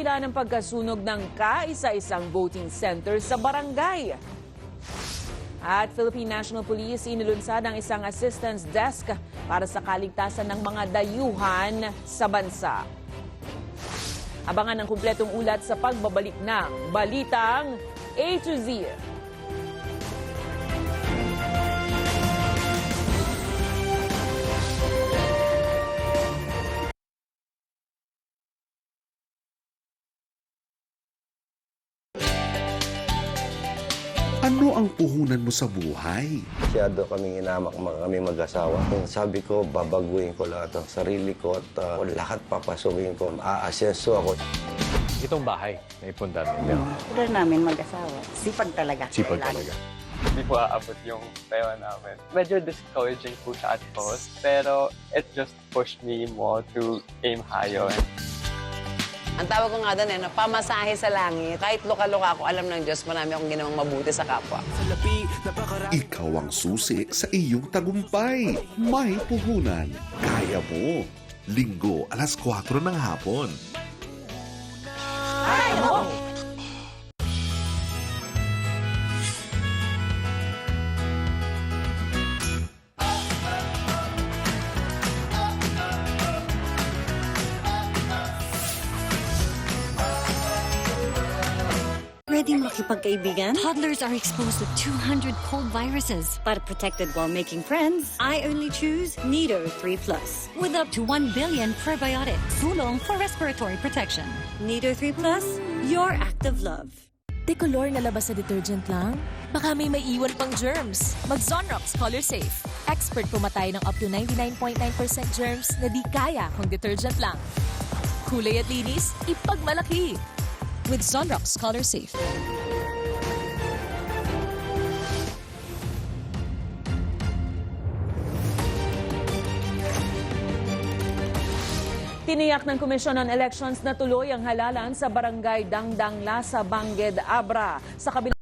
Ng pagkasunog ng kaisa-isang voting center sa barangay. At Philippine National Police inilunsad ang isang assistance desk para sa kaligtasan ng mga dayuhan sa bansa. Abangan ang kumpletong ulat sa pagbabalik ng Balitang A to Z. Ano ang puhunan mo sa buhay? Masyado kaming inamak kami mag-asawa. Sabi ko, babaguhin ko lahat ang sarili ko at lahat papasukin ko. Aasenso ako. Itong bahay na ipundar ninyo. Pudar namin mag-asawa. Sipag talaga. Sipag talaga. Hindi po aabot yung pera namin. Medyo discouraging po siya at first, pero it just pushed me more to aim higher. Ang tawag ko nga doon pamasahe sa langit. Kahit luka-luka ako, alam ng Diyos, marami akong ginawang mabuti sa kapwa. Ikaw ang susi sa iyong tagumpay. May puhunan. Kaya mo. Linggo, alas 4 ng hapon. Ready makipagkaibigan? Toddlers are exposed to 200 cold viruses. But protected while making friends, I only choose Nido 3 Plus. With up to 1 billion probiotics. Tulong for respiratory protection. Nido 3 Plus, your act of love. Decolor na labas sa detergent lang? Baka may maiwan pang germs. Mag-Zonrox Color Safe. Expert pumatay ng up to 99.9% germs na di kaya kung detergent lang. Kulay at linis, ipagmalaki. With Zonrox Color Safe. Tiniyak ng Komisyon on Elections na tuloy ang halalan sa barangay Dangdang Lasa, Bangged, Abra. Sa kabila